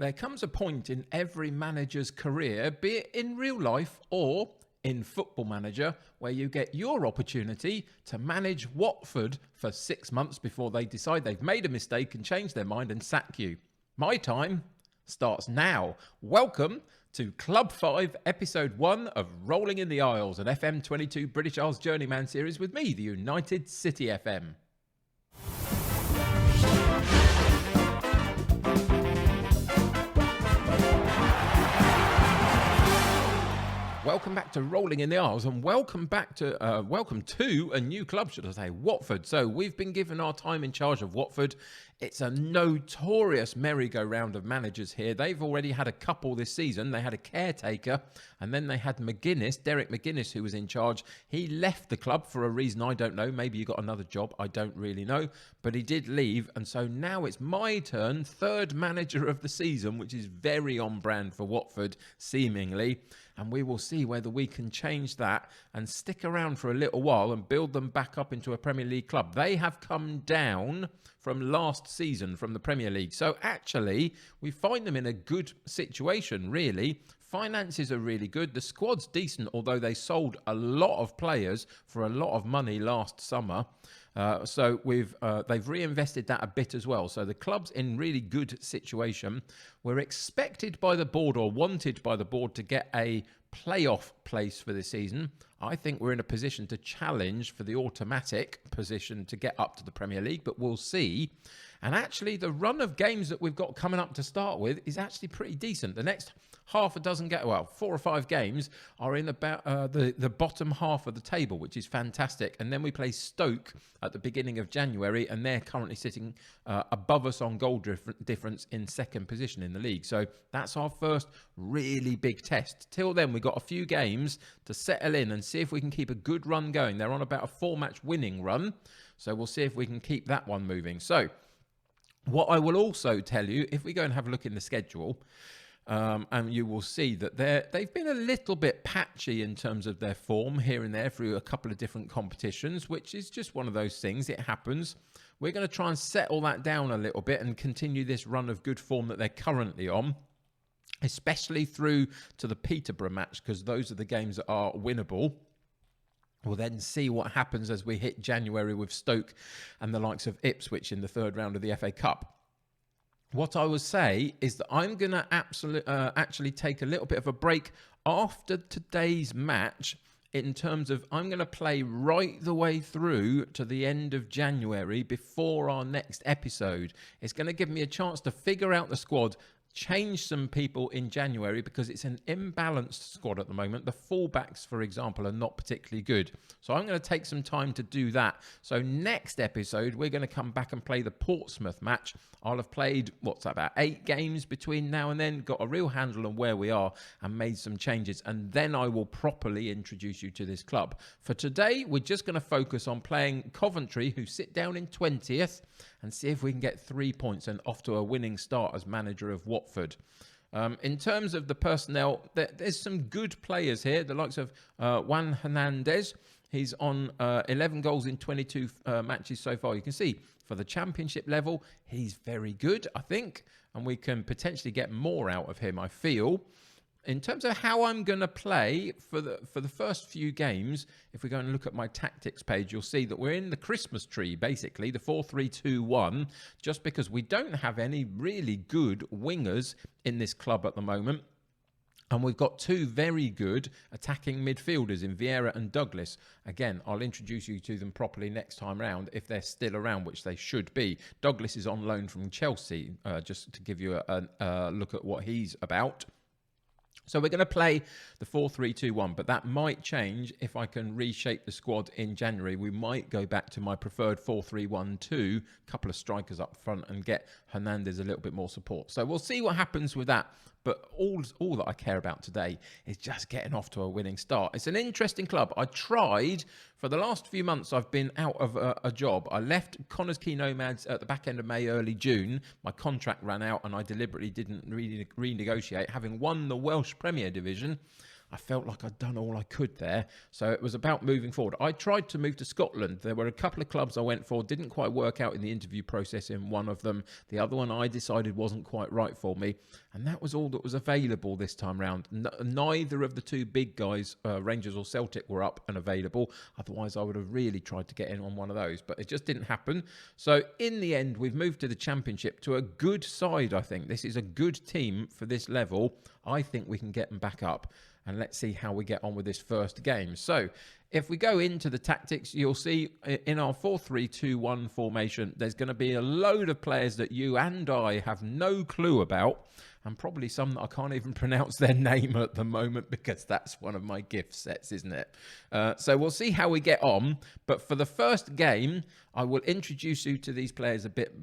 There comes a point in every manager's career, be it in real life or in Football Manager, where you get your opportunity to manage Watford for 6 months before they decide they've made a mistake and change their mind and sack you. My time starts now. Welcome to Club 5, Episode 1 of Rolling in the Isles, an FM22 British Isles Journeyman series with me, the United City FM. Welcome back to Rolling in the Isles, and welcome to a new club, should I say, Watford. So we've been given our time in charge of Watford. It's a notorious merry-go-round of managers here. They've already had a couple this season. They had a caretaker, and then they had Derek McGuinness, who was in charge. He left the club for a reason I don't know. Maybe he got another job. I don't really know. But he did leave, and so now it's my turn, third manager of the season, which is very on brand for Watford, seemingly. And we will see whether we can change that and stick around for a little while and build them back up into a Premier League club. They have come down from last season from the Premier League. So actually, we find them in a good situation, really. Finances are really good. The squad's decent, although they sold a lot of players for a lot of money last summer. So they've reinvested that a bit as well. So the club's in really good situation. We're expected by the board, or wanted by the board, to get a playoff place for this season. I think we're in a position to challenge for the automatic position to get up to the Premier League, but we'll see. And actually, the run of games that we've got coming up to start with is actually pretty decent. The next 4 or 5 games are in about the bottom half of the table, which is fantastic. And then we play Stoke at the beginning of January, and they're currently sitting above us on goal difference in second position in the league. So that's our first really big test. Till then, we've got a few games to settle in and see if we can keep a good run going. They're on about a 4-match winning run, so we'll see if we can keep that one moving. So what I will also tell you, if we go and have a look in the schedule, and you will see that they've been a little bit patchy in terms of their form here and there through a couple of different competitions, which is just one of those things. It happens. We're going to try and settle that down a little bit and continue this run of good form that they're currently on, especially through to the Peterborough match, because those are the games that are winnable. We'll then see what happens as we hit January with Stoke and the likes of Ipswich in the third round of the FA Cup. What I will say is that I'm going to actually take a little bit of a break after today's match, in terms of I'm going to play right the way through to the end of January before our next episode. It's going to give me a chance to figure out the squad, change some people in January, because it's an imbalanced squad at the moment. The fullbacks, for example, are not particularly good. So I'm going to take some time to do that. So next episode, we're going to come back and play the Portsmouth match. I'll have played, about 8 games between now and then, got a real handle on where we are and made some changes. And then I will properly introduce you to this club. For today, we're just going to focus on playing Coventry, who sit down in 20th, and see if we can get 3 points and off to a winning start as manager of Watford. In terms of the personnel, there's some good players here, the likes of Juan Hernandez. He's on 11 goals in 22 matches so far. You can see for the championship level, he's very good, I think, and we can potentially get more out of him, I feel. In terms of how I'm going to play for the first few games, if we go and look at my tactics page, you'll see that we're in the Christmas tree, basically, the 4-3-2-1, just because we don't have any really good wingers in this club at the moment. And we've got 2 very good attacking midfielders in Vieira and Douglas. Again, I'll introduce you to them properly next time round, if they're still around, which they should be. Douglas is on loan from Chelsea, just to give you a look at what he's about. So we're going to play the 4-3-2-1, but that might change if I can reshape the squad in January. We might go back to my preferred 4-3-1-2, couple of strikers up front, and get Hernandez a little bit more support. So we'll see what happens with that. But all that I care about today is just getting off to a winning start. It's an interesting club. I tried, for the last few months, I've been out of a job. I left Connors Quay Nomads at the back end of May, early June. My contract ran out and I deliberately didn't renegotiate. Having won the Welsh Premier Division, I felt like I'd done all I could there. So it was about moving forward. I tried to move to Scotland. There were a couple of clubs I went for, didn't quite work out in the interview process in one of them. The other one I decided wasn't quite right for me. And that was all that was available this time round. Neither of the two big guys, Rangers or Celtic, were up and available. Otherwise, I would have really tried to get in on one of those. But it just didn't happen. So in the end, we've moved to the Championship, to a good side, I think. This is a good team for this level. I think we can get them back up. And let's see how we get on with this first game. So if we go into the tactics, you'll see in our 4-3-2-1 formation, there's going to be a load of players that you and I have no clue about. And probably some that I can't even pronounce their name at the moment, because that's one of my gift sets, isn't it? So we'll see how we get on. But for the first game, I will introduce you to these players a bit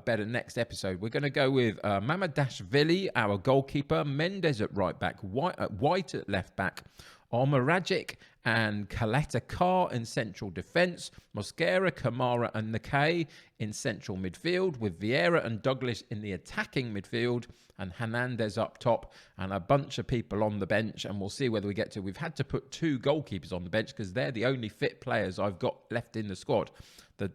better next episode. We're going to go with Mamadashvili, our goalkeeper, Mendes at right back, White at left back, Omaragic and Kaleta Carr in central defence, Mosquera, Kamara and Nakay in central midfield, with Vieira and Douglas in the attacking midfield, and Hernandez up top, and a bunch of people on the bench. And we'll see whether we get to... We've had to put two goalkeepers on the bench because they're the only fit players I've got left in the squad.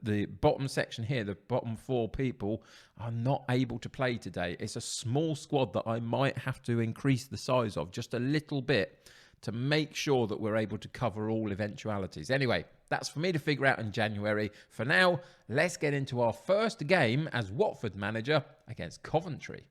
The bottom section here, the bottom four people, are not able to play today. It's a small squad that I might have to increase the size of just a little bit to make sure that we're able to cover all eventualities. Anyway, that's for me to figure out in January. For now, let's get into our first game as Watford manager against Coventry.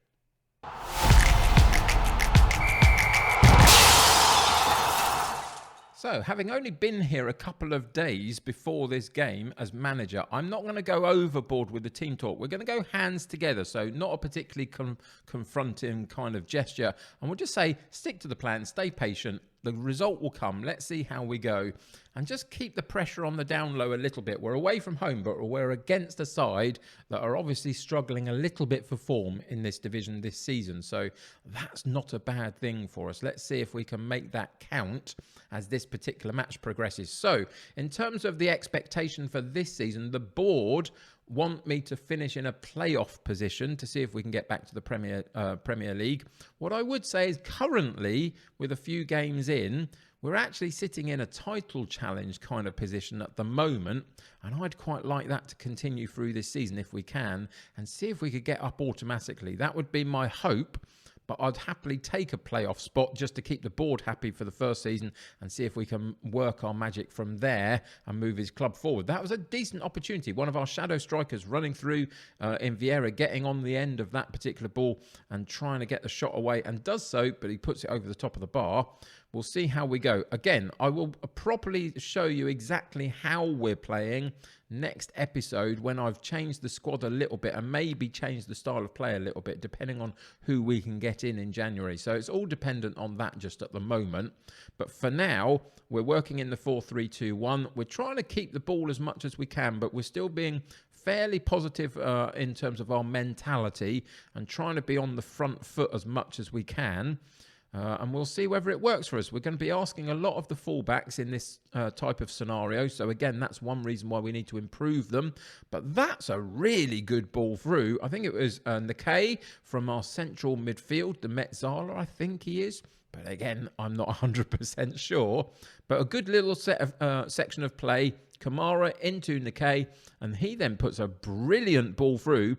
So, having only been here a couple of days before this game as manager, I'm not going to go overboard with the team talk. We're going to go hands together, so not a particularly confronting kind of gesture. And we'll just say, stick to the plan, stay patient. The result will come. Let's see how we go. And just keep the pressure on the down low a little bit. We're away from home, but we're against a side that are obviously struggling a little bit for form in this division this season. So that's not a bad thing for us. Let's see if we can make that count as this particular match progresses. So in terms of the expectation for this season, the board want me to finish in a playoff position to see if we can get back to the Premier League. What I would say is currently, with a few games in, we're actually sitting in a title challenge kind of position at the moment, and I'd quite like that to continue through this season if we can, and see if we could get up automatically. That would be my hope. But I'd happily take a playoff spot just to keep the board happy for the first season and see if we can work our magic from there and move his club forward. That was a decent opportunity. One of our shadow strikers running through in Vieira, getting on the end of that particular ball and trying to get the shot away, and does so, but he puts it over the top of the bar. We'll see how we go. Again, I will properly show you exactly how we're playing next episode when I've changed the squad a little bit and maybe changed the style of play a little bit, depending on who we can get in January. So it's all dependent on that just at the moment. But for now, we're working in the 4-3-2-1. We're trying to keep the ball as much as we can, but we're still being fairly positive in terms of our mentality and trying to be on the front foot as much as we can. And we'll see whether it works for us. We're going to be asking a lot of the fullbacks in this type of scenario. So again, that's one reason why we need to improve them. But that's a really good ball through. I think it was Nakay from our central midfield, the Metzala, I think he is. But again, I'm not 100% sure. But a good little section of play. Kamara into Nakay. And he then puts a brilliant ball through.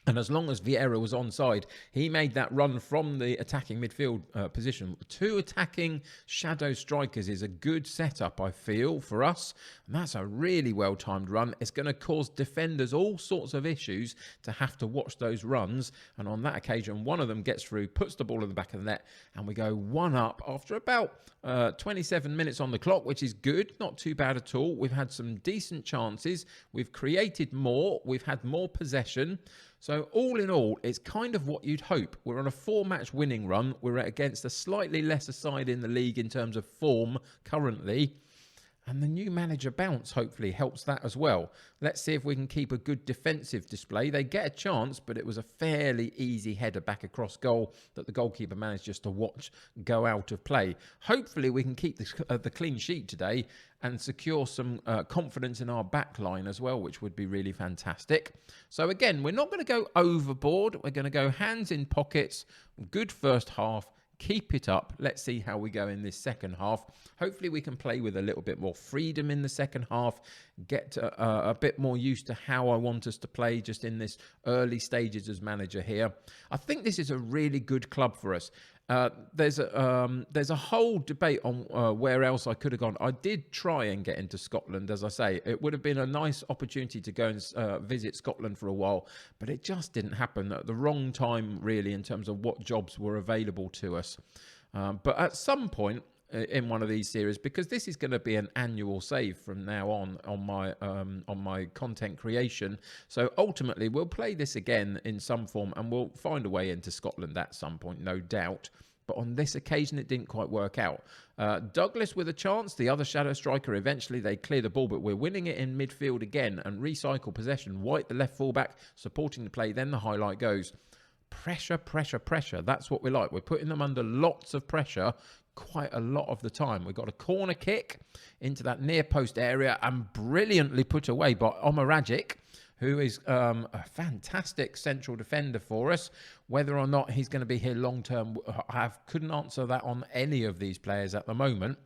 And as long as Vieira was onside, he made that run from the attacking midfield position. Two attacking shadow strikers is a good setup, I feel, for us. And that's a really well-timed run. It's going to cause defenders all sorts of issues to have to watch those runs. And on that occasion, one of them gets through, puts the ball in the back of the net, and we go 1-up after about 27 minutes on the clock, which is good. Not too bad at all. We've had some decent chances. We've created more. We've had more possession. So all in all, it's kind of what you'd hope. We're on a 4-match winning run. We're against a slightly lesser side in the league in terms of form currently. And the new manager bounce hopefully helps that as well. Let's see if we can keep a good defensive display. They get a chance, but it was a fairly easy header back across goal that the goalkeeper managed just to watch go out of play. Hopefully we can keep the clean sheet today and secure some confidence in our back line as well, which would be really fantastic. So again, we're not going to go overboard. We're going to go hands in pockets. Good first half. Keep it up. Let's see how we go in this second half. Hopefully we can play with a little bit more freedom in the second half, get a bit more used to how I want us to play just in this early stages as manager here. I think this is a really good club for us. There's a whole debate on where else I could have gone. I did try and get into Scotland, as I say. It would have been a nice opportunity to go and visit Scotland for a while, but it just didn't happen at the wrong time, really, in terms of what jobs were available to us. But at some point in one of these series, because this is going to be an annual save from now on my content creation, so ultimately we'll play this again in some form and we'll find a way into Scotland at some point, no doubt. But on this occasion it didn't quite work out. Douglas with a chance, the other shadow striker. Eventually they clear the ball, but we're winning it in midfield again and recycle possession. White, the left fullback, supporting the play. Then the highlight goes. Pressure, pressure, pressure. That's what we like. We're putting them under lots of pressure quite a lot of the time. We've got a corner kick into that near post area and brilliantly put away by Omaragic, who is a fantastic central defender for us. Whether or not he's going to be here long term, I couldn't answer that on any of these players at the moment.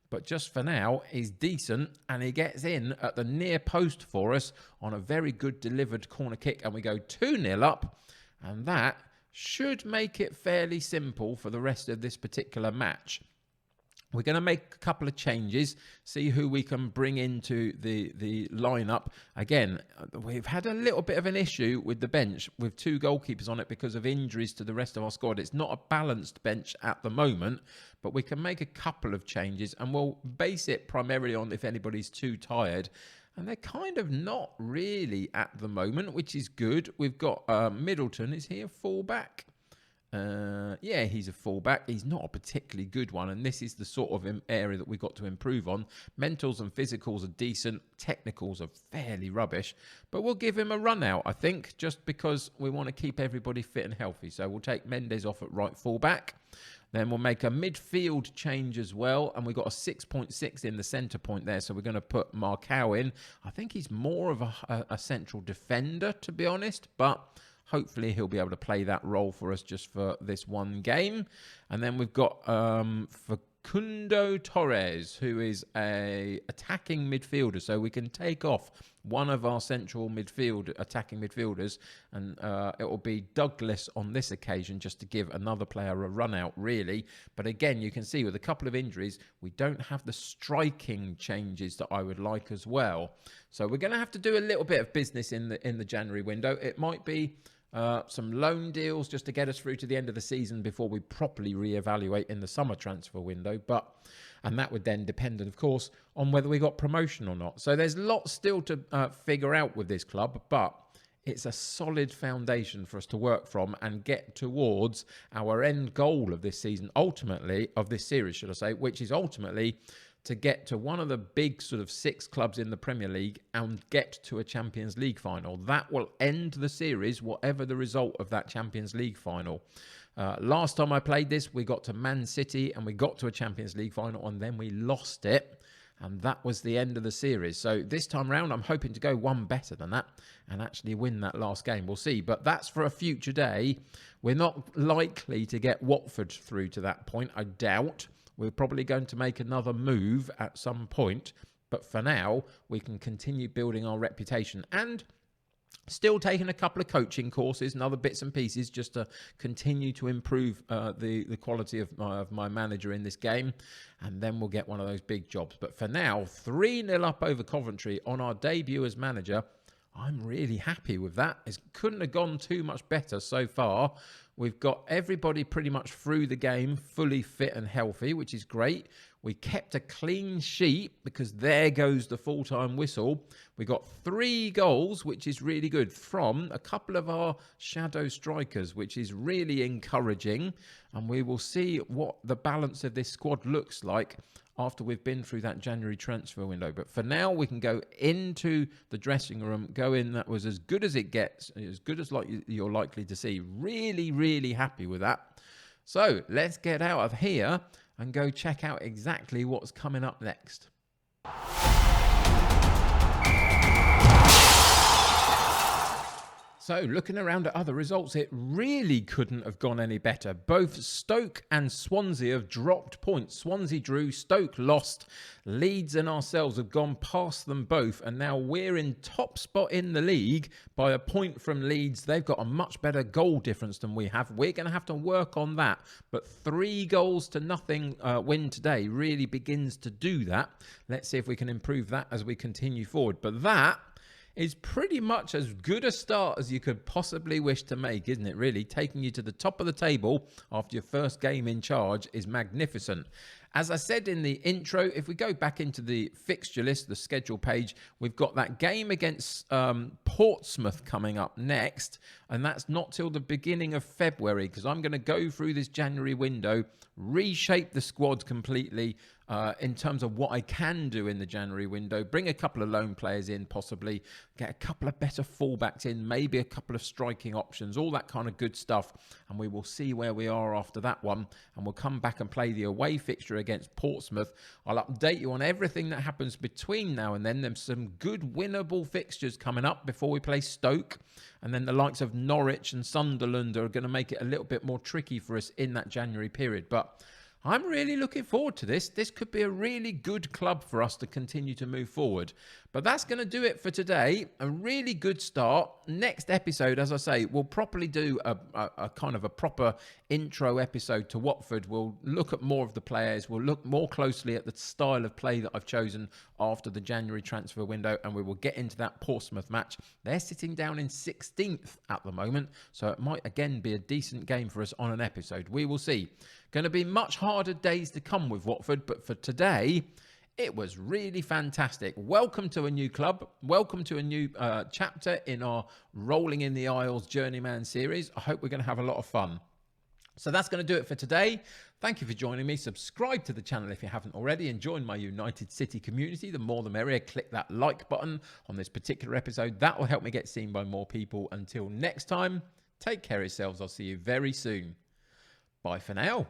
But just for now, he's decent and he gets in at the near post for us on a very good delivered corner kick, and we go 2-0 up, and that should make it fairly simple for the rest of this particular match. We're going to make a couple of changes, see who we can bring into the lineup. Again, we've had a little bit of an issue with the bench with 2 goalkeepers on it because of injuries to the rest of our squad. It's not a balanced bench at the moment, but we can make a couple of changes and we'll base it primarily on if anybody's too tired. And they're kind of not really at the moment, which is good. We've got Middleton. Is he a fullback? Yeah, he's a fullback. He's not a particularly good one, and this is the sort of area that we've got to improve on. Mentals and physicals are decent. Technicals are fairly rubbish, but we'll give him a run out, I think, just because we want to keep everybody fit and healthy. So we'll take Mendes off at right fullback. Then we'll make a midfield change as well. And we've got a 6.6 in the centre point there. So we're going to put Markow in. I think he's more of a central defender, to be honest. But hopefully he'll be able to play that role for us just for this one game. And then we've got Facundo Torres, who is a attacking midfielder. So we can take off one of our central attacking midfielders, and it will be Douglas on this occasion, just to give another player a run out, really. But again, you can see with a couple of injuries, we don't have the striking changes that I would like as well. So we're going to have to do a little bit of business in the January window. It might be some loan deals just to get us through to the end of the season before we properly reevaluate in the summer transfer window. And that would then depend, of course, on whether we got promotion or not. So there's lots still to figure out with this club, but it's a solid foundation for us to work from and get towards our end goal of this season, ultimately, of this series, should I say, which is ultimately to get to one of the big sort of 6 clubs in the Premier League and get to a Champions League final. That will end the series, whatever the result of that Champions League final. Last time I played this, we got to Man City and we got to a Champions League final, and then we lost it. And that was the end of the series. So this time round, I'm hoping to go one better than that and actually win that last game. We'll see. But that's for a future day. We're not likely to get Watford through to that point, I doubt. We're probably going to make another move at some point. But for now, we can continue building our reputation and still taking a couple of coaching courses and other bits and pieces just to continue to improve the quality of my manager in this game. And then we'll get one of those big jobs. But for now, 3-0 up over Coventry on our debut as manager. I'm really happy with that. It couldn't have gone too much better so far. We've got everybody pretty much through the game fully fit and healthy, which is great. We kept a clean sheet because there goes the full-time whistle. We got 3 goals, which is really good, from a couple of our shadow strikers, which is really encouraging. And we will see what the balance of this squad looks like after we've been through that January transfer window. But for now, we can go into the dressing room, go in. That was as good as it gets, as good as you're likely to see. Really, really happy with that. So let's get out of here and go check out exactly what's coming up next. So, looking around at other results, it really couldn't have gone any better. Both Stoke and Swansea have dropped points. Swansea drew, Stoke lost. Leeds and ourselves have gone past them both, and now we're in top spot in the league by a point from Leeds. They've got a much better goal difference than we have. We're going to have to work on that, but 3-0 win today really begins to do that. Let's see if we can improve that as we continue forward. But that is pretty much as good a start as you could possibly wish to make, isn't it, really? Taking you to the top of the table after your first game in charge is magnificent. As I said in the intro, if we go back into the fixture list, the schedule page, we've got that game against Portsmouth coming up next, and that's not till the beginning of February, because I'm going to go through this January window, reshape the squad completely in terms of what I can do in the January window, bring a couple of loan players in, possibly get a couple of better fullbacks in, maybe a couple of striking options, all that kind of good stuff, and we will see where we are after that one, and we'll come back and play the away fixture against Portsmouth. I'll update you on everything that happens between now and then. There's some good winnable fixtures coming up before we play Stoke, and then the likes of Norwich and Sunderland are going to make it a little bit more tricky for us in that January period. But I'm really looking forward to this. This could be a really good club for us to continue to move forward. But that's going to do it for today. A really good start. Next episode, as I say, we'll properly do a kind of a proper intro episode to Watford. We'll look at more of the players. We'll look more closely at the style of play that I've chosen after the January transfer window. And we will get into that Portsmouth match. They're sitting down in 16th at the moment. So it might again be a decent game for us on an episode. We will see. Going to be much harder days to come with Watford. But for today, it was really fantastic. Welcome to a new club. Welcome to a new chapter in our Rolling in the Isles Journeyman series. I hope we're going to have a lot of fun. So that's going to do it for today. Thank you for joining me. Subscribe to the channel if you haven't already and join my United City community. The more the merrier. Click that like button on this particular episode. That will help me get seen by more people. Until next time, take care of yourselves. I'll see you very soon. Bye for now.